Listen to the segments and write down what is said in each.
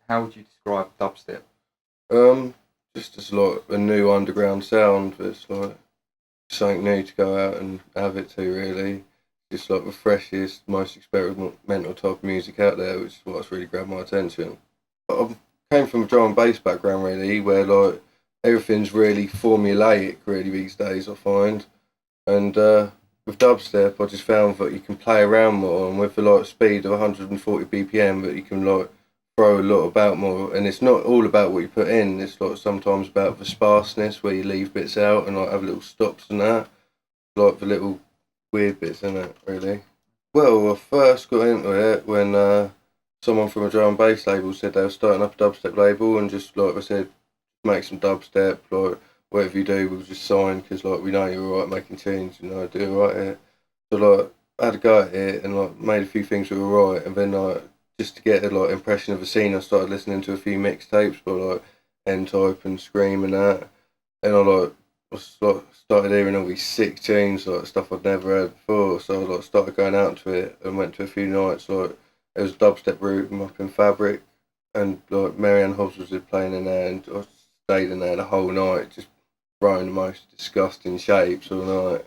How would you describe dubstep? Um, just as like a new underground sound. It's like something new to go out and have it to really. Just like the freshest, most experimental type of music out there, which is what's really grabbed my attention. I came from a drum and bass background really, where like everything's really formulaic really these days. I find, and with dubstep, I just found that you can play around more, and with the like speed of 140 BPM, that you can like throw a lot about more. And it's not all about what you put in. It's like sometimes about the sparseness where you leave bits out and like have little stops and that, like the little weird bits in it really. Well, I first got into it when someone from a drum and bass label said they were starting up a dubstep label, and just like I said, make some dubstep, like whatever you do, we'll just sign because like we know you're alright making tunes, you know, do alright here. So like I had a go at it and like made a few things that were alright, and then like just to get a like impression of the scene, I started listening to a few mixtapes by like N-Type and Scream and that, and like started hearing all these sick tunes, like stuff I'd never heard before. So I like started going out to it and went to a few nights. Like there was a dubstep room up in Fabric, and like Marianne Hobbs was playing in there, and I stayed in there the whole night, just throwing the most disgusting shapes all night.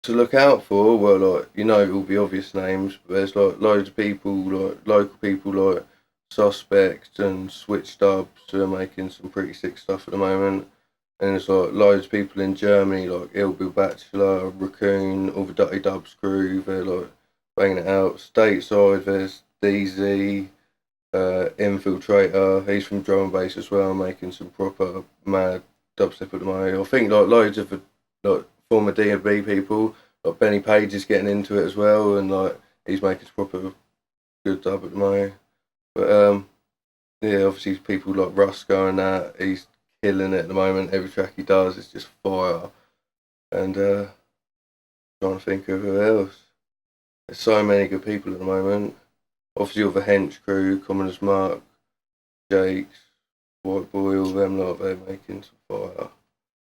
To look out for, well, like you know all the obvious names, but there's like loads of people, like local people, like Suspect and Switch Dubs, who are making some pretty sick stuff at the moment. And there's like loads of people in Germany, like Ill Bill Bachelor, Raccoon, all the Dirty Dubs crew. They're like banging it out. Stateside, there's DZ, Infiltrator. He's from drum and bass as well, making some proper mad dubstep at the moment. I think like loads of the like former D&B people, like Benny Page is getting into it as well, and like he's making some proper good dub at the moment. But yeah, obviously people like Rusko and that, he's killing it at the moment. Every track he does is just fire. And trying to think of who else. There's so many good people at the moment. Obviously all the hench crew, Commoners Mark, Jakes, White Boy, all them lot, they're making some fire.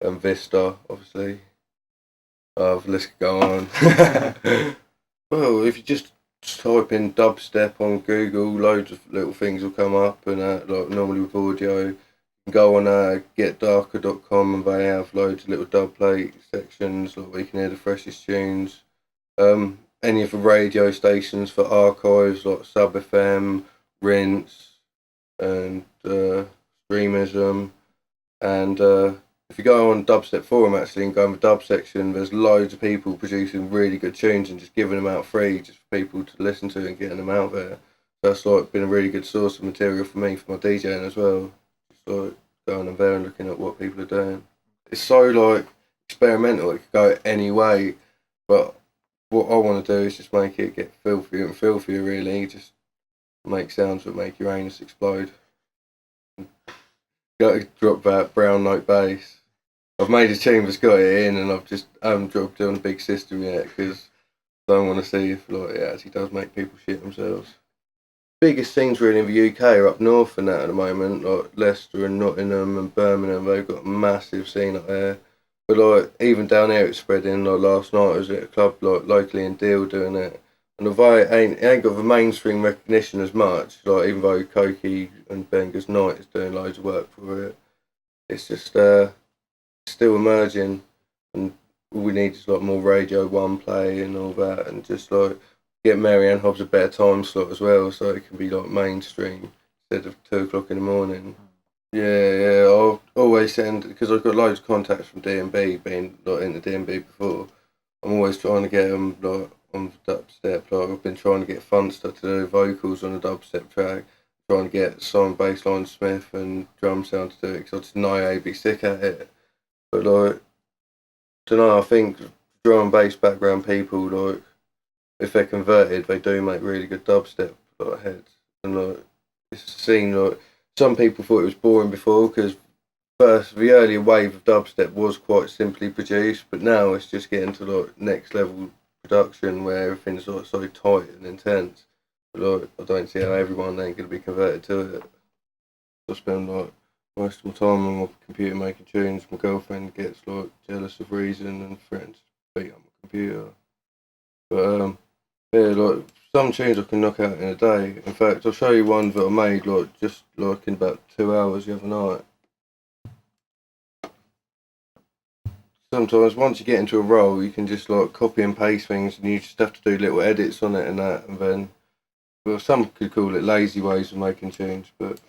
And Vista, obviously. The list could go on. Well, if you just type in dubstep on Google, loads of little things will come up, and like normally with audio, you can go on getdarker.com, and they have loads of little dub plate sections, like where you can hear the freshest tunes. Any of the radio stations for archives, like Sub FM, Rinse, and Streamism, and if you go on Dubstep Forum actually and go in the dub section, there's loads of people producing really good tunes and just giving them out free just for people to listen to and getting them out there. So that's like been a really good source of material for me for my DJing as well. Just like going in there and looking at what people are doing. It's so like experimental, it could go any way, but what I want to do is just make it get filthier and filthier really, just make sounds that make your anus explode. Got to drop that brown note bass. I've made a tune that's got it in, and I've just haven't dropped it on a big system yet because I don't want to see if like it actually does make people shit themselves. Biggest scenes really in the UK are up north and that at the moment, like Leicester and Nottingham and Birmingham. They've got a massive scene up there. But like even down here, it's spreading. Like last night, I was at a club like locally in Deal doing it, and although it ain't got the mainstream recognition as much, like even though Koki and Benga's Night is doing loads of work for it, it's just still emerging, and all we need is like more Radio One play and all that, and just like get Marianne Hobbs a better time slot as well, so it can be like mainstream instead of 2 o'clock in the morning. Yeah, I'll always send because I've got loads of contacts from D&B, being like in the D&B before. I'm always trying to get them like on the dubstep. Like I've been trying to get Funster to do vocals on a dubstep track, trying to get Simon Bassline Smith and drum sound to do it because I just know they'd be sick at it. But like, don't know. I think drum and bass background people, like, if they're converted, they do make really good dubstep like heads. And like, it's seen like some people thought it was boring before because first the earlier wave of dubstep was quite simply produced, but now it's just getting to like next level production where everything's like so tight and intense. But like, I don't see how everyone ain't gonna be converted to it. I spend like most of my time on my computer making tunes. My girlfriend gets like jealous of Reason and threatens to beat up my computer. But yeah, like some tunes I can knock out in a day. In fact, I'll show you one that I made just in about 2 hours the other night. Sometimes once you get into a role, you can just copy and paste things, and you just have to do little edits on it and that, and then, well, some could call it lazy ways of making tunes, but